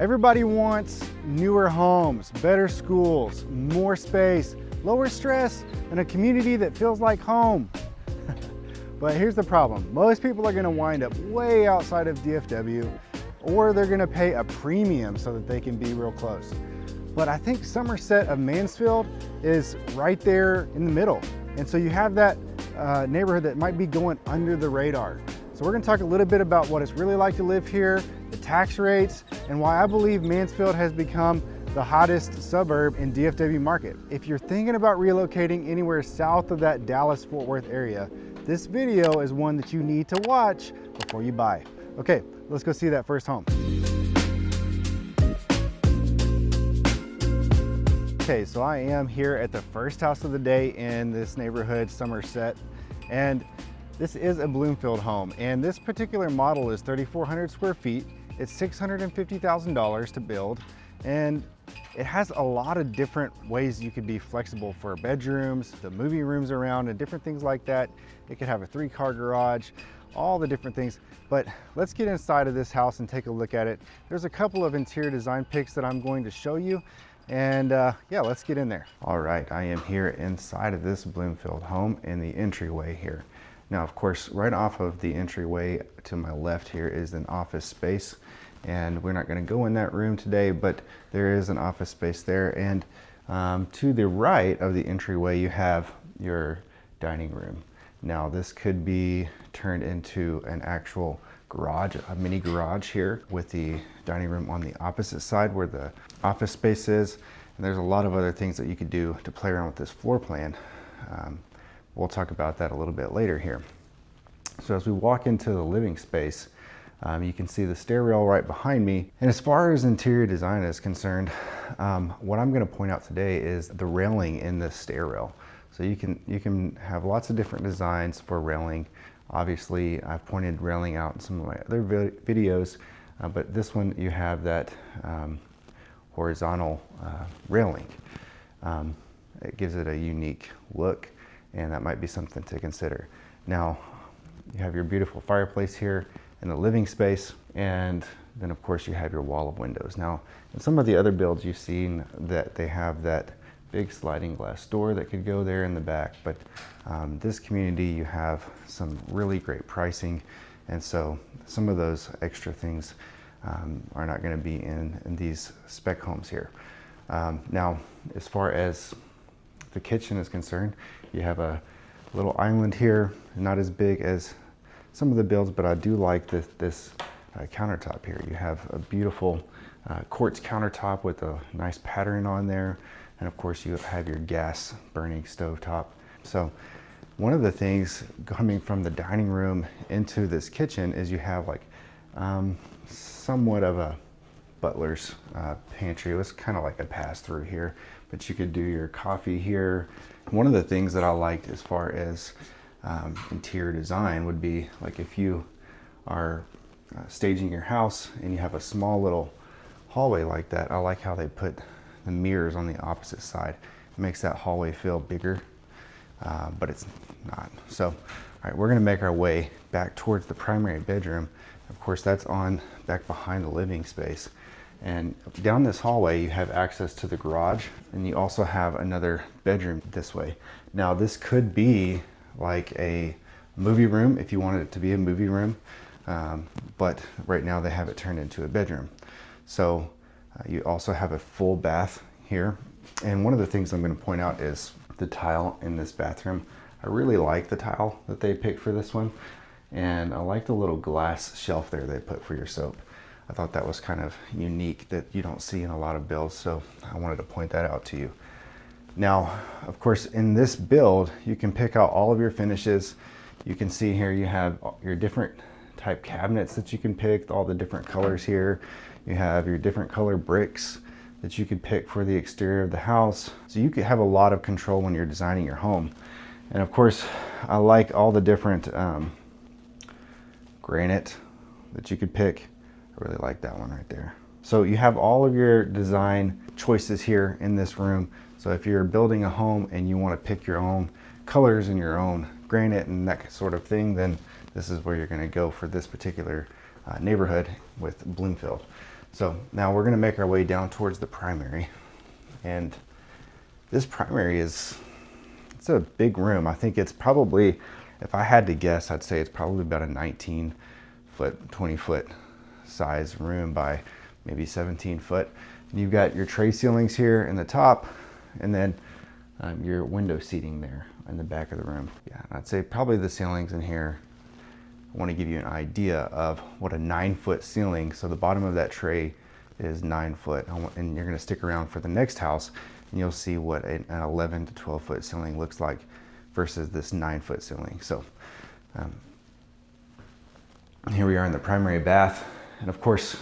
Everybody wants newer homes, better schools, more space, lower stress, and a community that feels like home. But here's the problem. Most people are gonna wind up way outside of DFW, or they're gonna pay a premium so that they can be real close. But I think Somerset of Mansfield is right there in the middle. And so you have that neighborhood that might be going under the radar. So we're gonna talk a little bit about what it's really like to live here, the tax rates, and why I believe Mansfield has become the hottest suburb in DFW market. If you're thinking about relocating anywhere south of that Dallas-Fort Worth area, this video is one that you need to watch before you buy. Okay, let's go see that first home. Okay, so I am here at the first house of the day in this neighborhood, Somerset, and this is a Bloomfield home, and this particular model is 3,400 square feet. It's $650,000 to build, and it has a lot of different ways you could be flexible for bedrooms, the movie rooms around, and different things like that. It could have a 3-car garage, all the different things. But let's get inside of this house and take a look at it. There's a couple of interior design pics that I'm going to show you, and yeah, let's get in there. All right, I am here inside of this Bloomfield home in the entryway here. Now, of course, right off of the entryway to my left here is an office space, and we're not going to go in that room today, but there is an office space there. And to the right of the entryway, you have your dining room. Now, this could be turned into an actual garage, a mini garage here, with the dining room on the opposite side where the office space is. And there's a lot of other things that you could do to play around with this floor plan. We'll talk about that a little bit later here. So as we walk into the living space, you can see the stairrail right behind me. And as far as interior design is concerned, what I'm going to point out today is the railing in this stairrail. So you can have lots of different designs for railing. Obviously, I've pointed railing out in some of my other videos, but this one you have that horizontal railing. It gives it a unique look, and that might be something to consider. Now, you have your beautiful fireplace here in the living space, and then of course you have your wall of windows. Now, in some of the other builds you've seen that they have that big sliding glass door that could go there in the back, but this community you have some really great pricing, and so some of those extra things are not going to be in these spec homes here. Now, as far as the kitchen is concerned, you have a little island here, not as big as some of the builds, but I do like this countertop here. You have a beautiful quartz countertop with a nice pattern on there, and of course you have your gas burning stovetop. So one of the things coming from the dining room into this kitchen is you have like somewhat of a butler's pantry. It was kind of like a pass through here, but you could do your coffee here. One of the things that I liked as far as interior design would be like if you are staging your house and you have a small little hallway like that, I like how they put the mirrors on the opposite side. It makes that hallway feel bigger, but it's not. So, all right, we're gonna make our way back towards the primary bedroom. Of course, that's on back behind the living space. And down this hallway, you have access to the garage, and you also have another bedroom this way. Now, this could be like a movie room if you wanted it to be a movie room, but right now they have it turned into a bedroom. So you also have a full bath here. And one of the things I'm going to point out is the tile in this bathroom. I really like the tile that they picked for this one, and I like the little glass shelf there they put for your soap. I thought that was kind of unique that you don't see in a lot of builds, so I wanted to point that out to you. Now, of course, in this build, you can pick out all of your finishes. You can see here you have your different type cabinets that you can pick, all the different colors here. You have your different color bricks that you could pick for the exterior of the house. So you could have a lot of control when you're designing your home. And of course, I like all the different granite that you could pick. I really like that one right there. So you have all of your design choices here in this room. So if you're building a home and you want to pick your own colors and your own granite and that sort of thing, then this is where you're going to go for this particular neighborhood with Bloomfield. So now we're gonna make our way down towards the primary. And this primary it's a big room. I think it's probably, if I had to guess, I'd say it's probably about a 19 foot, 20 foot size room by maybe 17 foot. And you've got your tray ceilings here in the top, and then your window seating there in the back of the room. Yeah, I'd say probably the ceilings in here, I want to give you an idea of what a 9 foot ceiling, so the bottom of that tray is 9 foot. And you're going to stick around for the next house and you'll see what an 11 to 12 foot ceiling looks like versus this 9 foot ceiling. So here we are in the primary bath. And of course,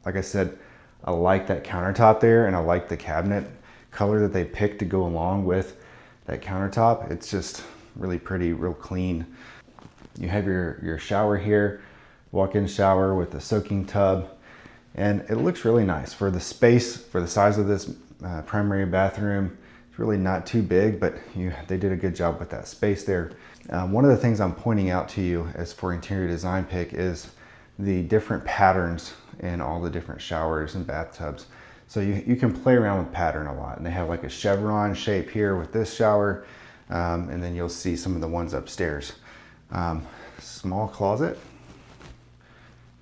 like I said, I like that countertop there, and I like the cabinet color that they picked to go along with that countertop. It's just really pretty, real clean. You have your shower here, walk-in shower with the soaking tub, and it looks really nice for the space, for the size of this primary bathroom. It's really not too big, but they did a good job with that space there. One of the things I'm pointing out to you as for interior design pick is the different patterns in all the different showers and bathtubs. So you can play around with pattern a lot, and they have like a chevron shape here with this shower, and then you'll see some of the ones upstairs. Small closet,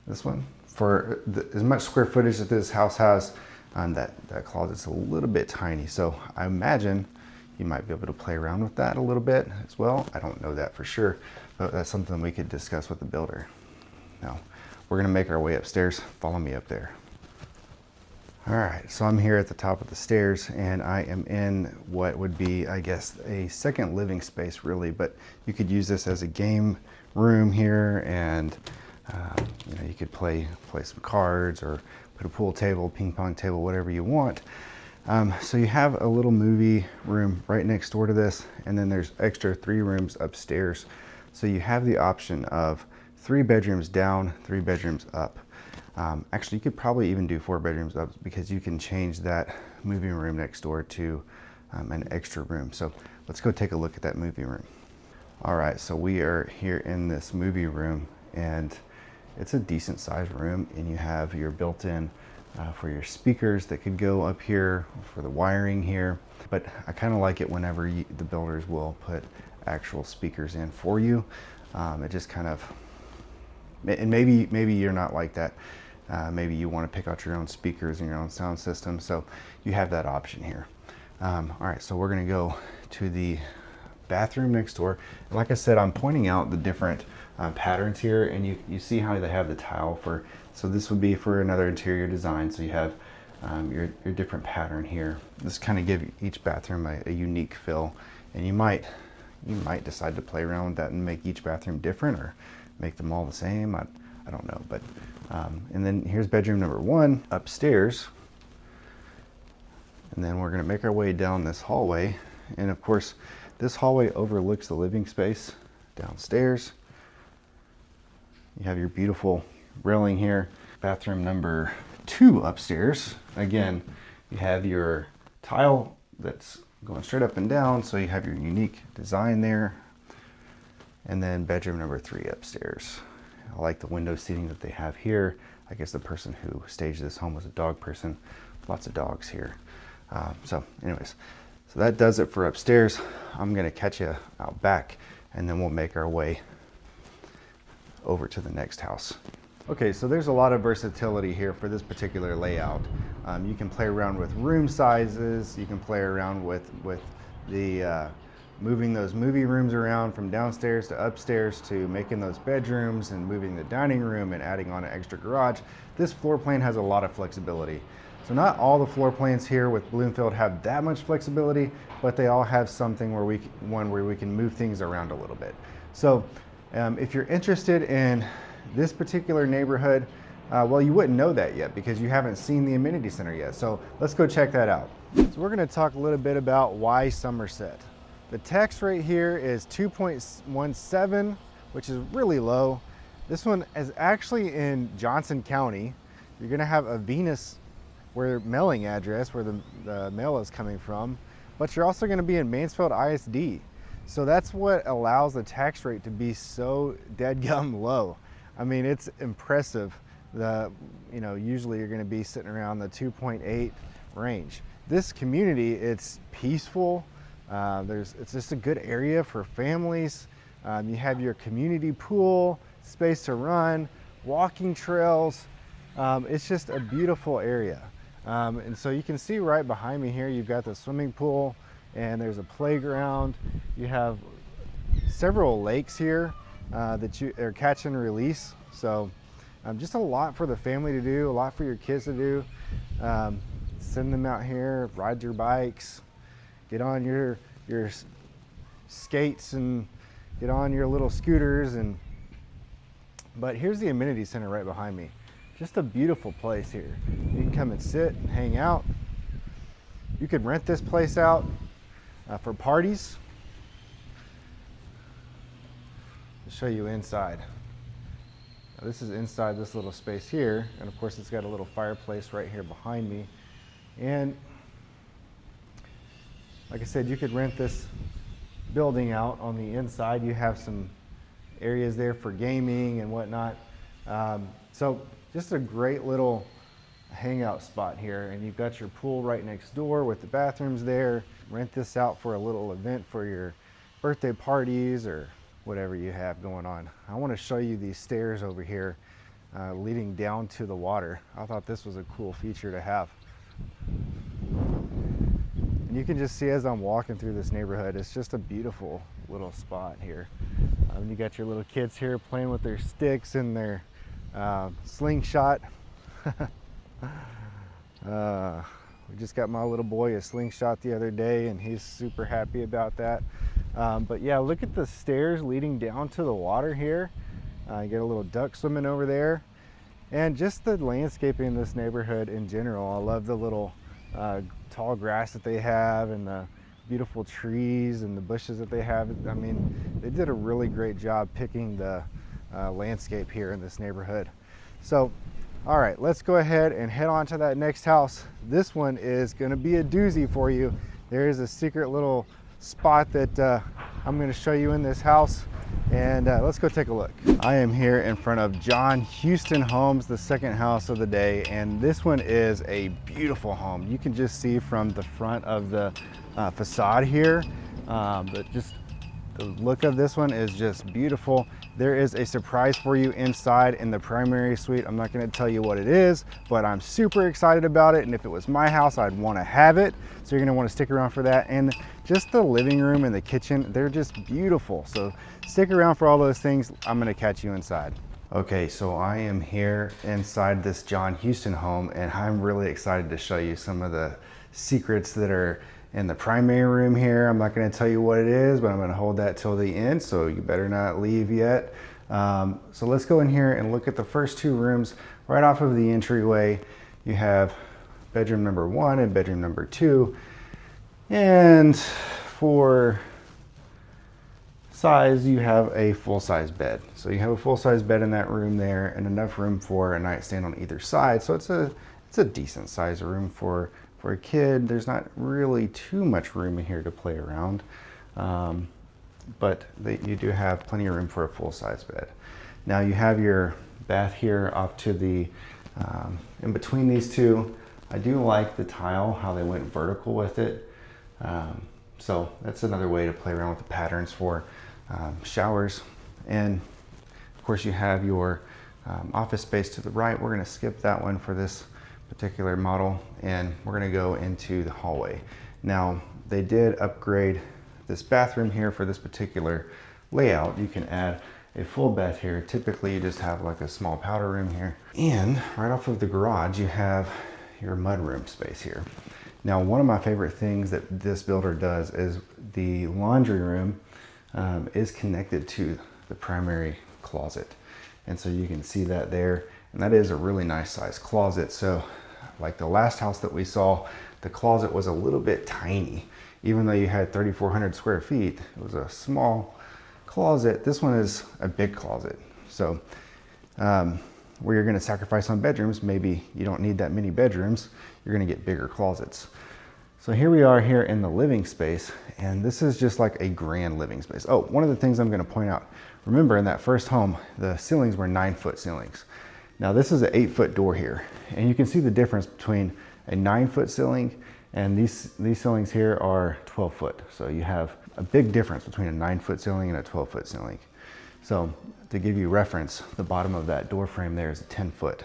this one. For as much square footage that this house has, that closet's a little bit tiny. So I imagine you might be able to play around with that a little bit as well. I don't know that for sure, but that's something we could discuss with the builder. Now, we're gonna make our way upstairs. Follow me up there. All right, so I'm here at the top of the stairs, and I am in what would be, I guess, a second living space really, but you could use this as a game room here, and you could play some cards or put a pool table, ping pong table, whatever you want. So you have a little movie room right next door to this, and then there's extra 3 rooms upstairs. So you have the option of 3 bedrooms down, 3 bedrooms up. Actually, you could probably even do 4 bedrooms up, because you can change that movie room next door to an extra room. So let's go take a look at that movie room. All right, so we are here in this movie room, and it's a decent sized room, and you have your built-in for your speakers that could go up here, for the wiring here. But I kind of like it whenever the builders will put actual speakers in for you. It just kind of, and maybe you're not like that. Maybe you want to pick out your own speakers and your own sound system, so you have that option here. All right, so we're going to go to the bathroom next door. And like I said, I'm pointing out the different patterns here, and you see how they have the tile for, so this would be for another interior design. So you have your different pattern here. This kind of give each bathroom a unique feel, and you might decide to play around with that and make each bathroom different, or make them all the same. I don't know, but and then here's bedroom number 1 upstairs, and then we're going to make our way down this hallway, and of course this hallway overlooks the living space downstairs. You have your beautiful railing here. Bathroom number 2 upstairs, again you have your tile that's going straight up and down, so you have your unique design there. And then bedroom number 3 upstairs. I like the window seating that they have here. I guess the person who staged this home was a dog person. Lots of dogs here. So anyways, so that does it for upstairs. I'm gonna catch you out back, and then we'll make our way over to the next house. Okay, so there's a lot of versatility here for this particular layout. You can play around with room sizes. You can play around with the moving those movie rooms around from downstairs to upstairs, to making those bedrooms and moving the dining room and adding on an extra garage. This floor plan has a lot of flexibility. So not all the floor plans here with Bloomfield have that much flexibility, but they all have something where we can move things around a little bit. So if you're interested in this particular neighborhood, well, you wouldn't know that yet because you haven't seen the amenity center yet. So let's go check that out. So we're going to talk a little bit about why Somerset. The tax rate here is 2.17, which is really low. This one is actually in Johnson County. You're going to have a Venus mailing address where the mail is coming from, but you're also going to be in Mansfield ISD. So that's what allows the tax rate to be so deadgum low. I mean, it's impressive Usually you're going to be sitting around the 2.8 range. This community, it's peaceful. It's just a good area for families. You have your community pool, space to run, walking trails. It's just a beautiful area. And so you can see right behind me here, you've got the swimming pool and there's a playground. You have several lakes here that you are catch and release. So just a lot for the family to do, a lot for your kids to do. Send them out here, ride your bikes, get on your skates and get on your little scooters. But here's the amenity center right behind me. Just a beautiful place here. You can come and sit and hang out. You could rent this place out for parties. I'll show you inside. Now, this is inside this little space here, and of course it's got a little fireplace right here behind me. And like I said, you could rent this building out. On the inside you have some areas there for gaming and whatnot. So just a great little hangout spot here, and you've got your pool right next door with the bathrooms there. Rent this out for a little event for your birthday parties or whatever you have going on. I want to show you these stairs over here leading down to the water. I thought this was a cool feature to have. And you can just see as I'm walking through this neighborhood, it's just a beautiful little spot here. You got your little kids here playing with their sticks and their slingshot. We just got my little boy a slingshot the other day and he's super happy about that. But yeah, look at the stairs leading down to the water here. You get a little duck swimming over there. And just the landscaping in this neighborhood in general. I love the little tall grass that they have and the beautiful trees and the bushes that they have. I mean, they did a really great job picking the landscape here in this neighborhood. So, all right, let's go ahead and head on to that next house. This one is gonna be a doozy for you. There is a secret little spot that I'm gonna show you in this house. And let's go take a look. I am here in front of John Houston Homes, the second house of the day. And this one is a beautiful home. You can just see from the front of the facade here, but just the look of this one is just beautiful. There is a surprise for you inside in the primary suite. I'm not going to tell you what it is, but I'm super excited about it. And if it was my house, I'd want to have it. So you're going to want to stick around for that. And just the living room and the kitchen, they're just beautiful. So stick around for all those things. I'm going to catch you inside. Okay, so I am here inside this John Houston home, and I'm really excited to show you some of the secrets that are in the primary room here. I'm not going to tell you what it is, but I'm going to hold that till the end, so you better not leave yet. So let's go in here and look at the first two rooms. Right off of the entryway, you have bedroom number 1 and bedroom number 2. And for size, you have a full-size bed. So you have a full-size bed in that room there, and enough room for a nightstand on either side. So it's a decent size room for a kid. There's not really too much room in here to play around, but you do have plenty of room for a full-size bed. Now you have your bath here off to the in between these two. I do like the tile, how they went vertical with it. So that's another way to play around with the patterns for showers. And of course you have your office space to the right. We're going to skip that one for this particular model, and we're going to go into the hallway. Now they did upgrade this bathroom here for this particular layout. You can add a full bath here. Typically you just have like a small powder room here, and right off of the garage you have your mudroom space here. Now one of my favorite things that this builder does is the laundry room is connected to the primary closet, and so you can see that there, and that is a really nice size closet. So like the last house that we saw, the closet was a little bit tiny. Even though you had 3,400 square feet, it was a small closet. This one is a big closet. So where you're going to sacrifice on bedrooms, maybe you don't need that many bedrooms, you're going to get bigger closets. So here we are here in the living space, and this is just like a grand living space. Oh, one of the things I'm going to point out, remember in that first home, the ceilings were 9-foot ceilings. Now this is an 8-foot door here, and you can see the difference between a 9-foot ceiling and these ceilings here are 12 foot. So you have a big difference between a 9-foot ceiling and a 12-foot ceiling. So to give you reference, the bottom of that door frame there is a 10 foot.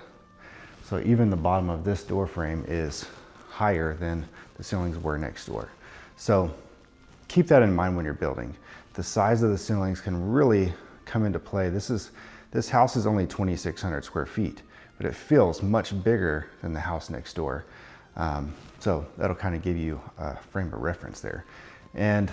So even the bottom of this door frame is higher than the ceilings were next door. So keep that in mind when you're building. The size of the ceilings can really come into play. This house is only 2,600 square feet, but it feels much bigger than the house next door. So that'll kind of give you a frame of reference there. And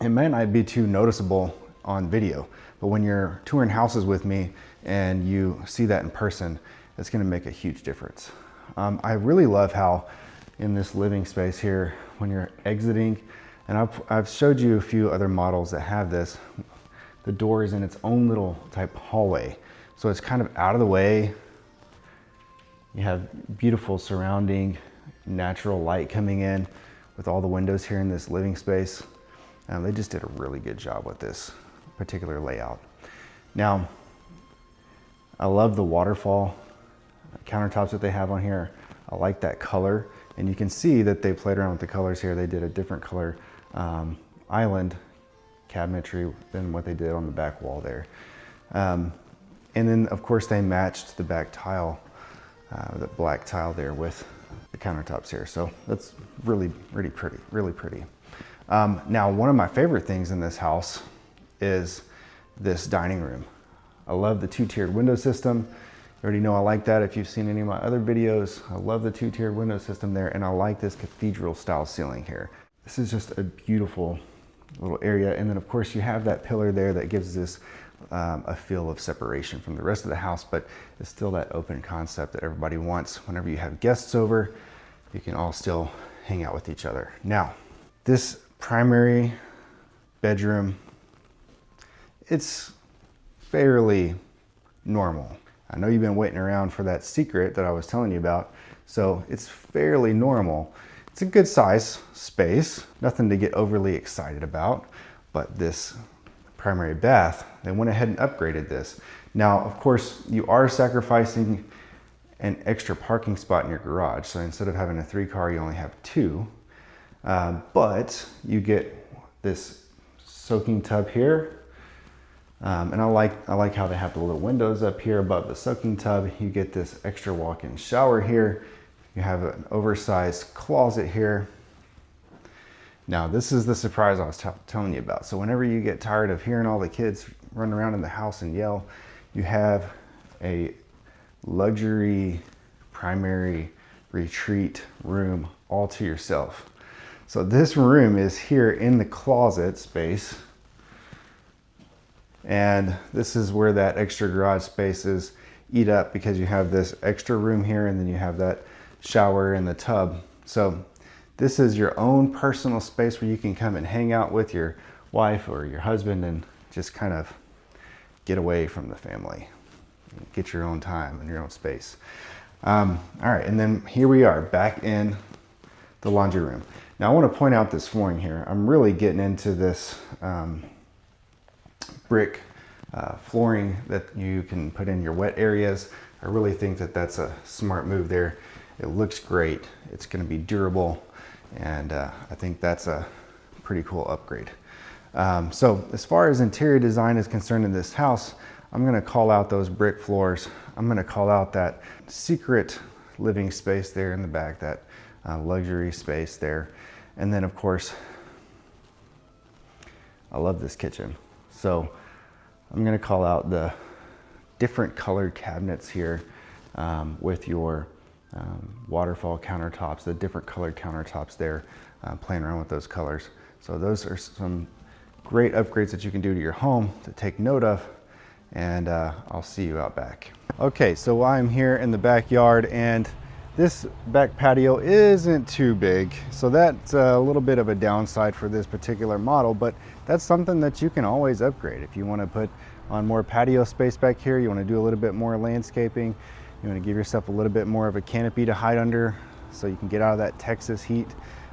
it might not be too noticeable on video, but when you're touring houses with me and you see that in person, it's going to make a huge difference. I really love how in this living space here, when you're exiting, and I've showed you a few other models that have this, the door is in its own little type hallway. So it's kind of out of the way. You have beautiful surrounding natural light coming in with all the windows here in this living space. They just did a really good job with this particular layout. Now, I love the waterfall countertops that they have on here. I like that color, and you can see that they played around with the colors here. They did a different color island cabinetry than what they did on the back wall there. And then of course they matched the back tile, the black tile there with the countertops here. So that's really pretty, really pretty. Now, one of my favorite things in this house is this dining room. I love the 2-tiered window system. You already know I like that if you've seen any of my other videos. I love the 2-tiered window system there, and I like this cathedral style ceiling here. This is just a beautiful little area. And then of course you have that pillar there that gives this a feel of separation from the rest of the house, but it's still that open concept that everybody wants. Whenever you have guests over, you can all still hang out with each other. Now, this primary bedroom, it's fairly normal. I know you've been waiting around for that secret that I was telling you about, so it's fairly normal. It's a good size space, nothing to get overly excited about, but this primary bath, they went ahead and upgraded this. Now, of course, you are sacrificing an extra parking spot in your garage. So instead of having a 3-car, you only have 2, but you get this soaking tub here. And I like how they have the little windows up here above the soaking tub. You get this extra walk-in shower here. You have an oversized closet here. Now, this is the surprise I was telling you about. So whenever you get tired of hearing all the kids run around in the house and yell, you have a luxury primary retreat room all to yourself. So this room is here in the closet space. And this is where that extra garage space is eat up, because you have this extra room here and then you have that shower and the tub. So this is your own personal space where you can come and hang out with your wife or your husband and just kind of get away from the family. Get your own time and your own space. All right, and then here we are back in the laundry room. Now I want to point out this flooring here. I'm really getting into this brick flooring that you can put in your wet areas. I really think that that's a smart move there. It looks great. It's going to be durable, and I think that's a pretty cool upgrade. So as far as interior design is concerned in this house, I'm going to call out those brick floors. I'm going to call out that secret living space there in the back, that luxury space there. And then of course, I love this kitchen. So I'm going to call out the different colored cabinets here with your waterfall countertops, the different colored countertops there, playing around with those colors. So those are some great upgrades that you can do to your home to take note of, and I'll see you out back. Okay, so I'm here in the backyard, and this back patio isn't too big, so that's a little bit of a downside for this particular model, but that's something that you can always upgrade. If you want to put on more patio space back here, you want to do a little bit more landscaping, you want to give yourself a little bit more of a canopy to hide under so you can get out of that Texas heat,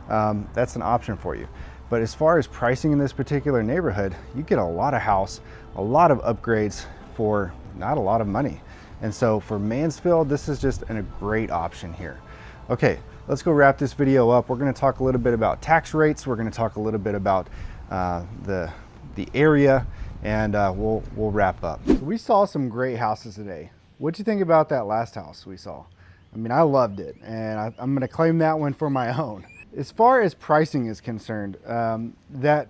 that's an option for you. But as far as pricing in this particular neighborhood, you get a lot of house, a lot of upgrades for not a lot of money. And so for Mansfield, this is just a great option here. Okay, let's go wrap this video up. We're gonna talk a little bit about tax rates. We're gonna talk a little bit about the area, and we'll wrap up. So we saw some great houses today. What'd you think about that last house we saw? I mean, I loved it, and I'm gonna claim that one for my own. As far as pricing is concerned, that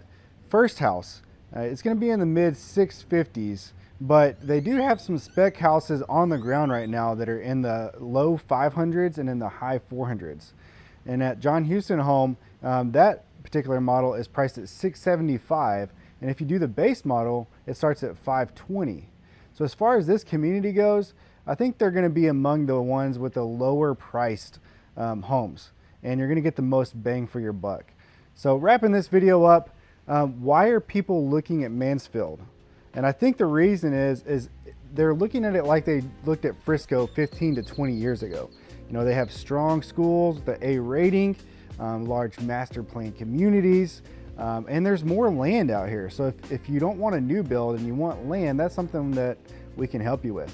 first house, it's gonna be in the mid 650s, but they do have some spec houses on the ground right now that are in the low 500s and in the high 400s. And at John Houston Home, that particular model is priced at $675, and if you do the base model, it starts at $520. So as far as this community goes, I think they're gonna be among the ones with the lower priced homes, and you're gonna get the most bang for your buck. So wrapping this video up, why are people looking at Mansfield? And I think the reason is they're looking at it like they looked at Frisco 15 to 20 years ago. You know, they have strong schools, the A rating, large master plan communities, and there's more land out here. So if you don't want a new build and you want land, that's something that we can help you with.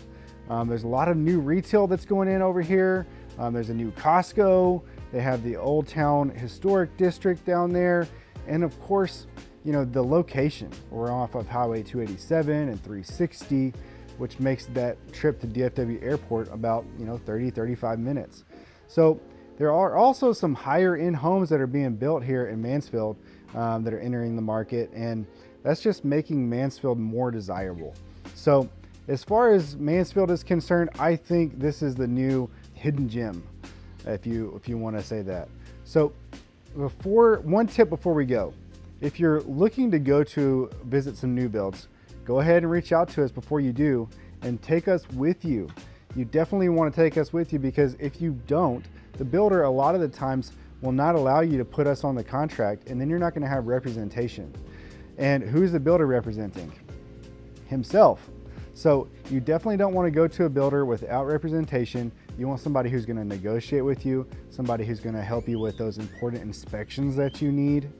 There's a lot of new retail that's going in over here. There's a new Costco. They have the Old Town Historic District down there. And of course, you know, the location. We're off of Highway 287 and 360, which makes that trip to DFW Airport about, 30, 35 minutes. So there are also some higher end homes that are being built here in Mansfield that are entering the market, and that's just making Mansfield more desirable. So as far as Mansfield is concerned, I think this is the new hidden gem, if you want to say that. So one tip before we go, if you're looking to go to visit some new builds, go ahead and reach out to us before you do and take us with you. You definitely want to take us with you, because if you don't, the builder a lot of the times will not allow you to put us on the contract, and then you're not going to have representation. And who's the builder representing? Himself. So you definitely don't want to go to a builder without representation. You want somebody who's going to negotiate with you, somebody who's going to help you with those important inspections that you need.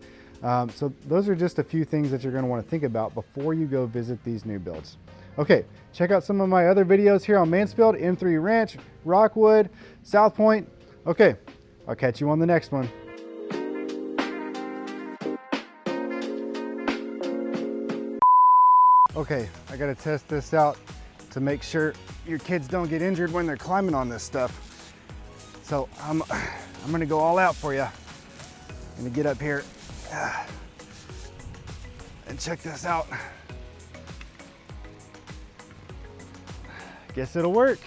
So those are just a few things that you're going to want to think about before you go visit these new builds. Okay, check out some of my other videos here on Mansfield, M3 Ranch, Rockwood, South Point. Okay, I'll catch you on the next one. Okay, I got to test this out to make sure your kids don't get injured when they're climbing on this stuff. So I'm going to go all out for you. I'm going to get up here and check this out. Guess it'll work.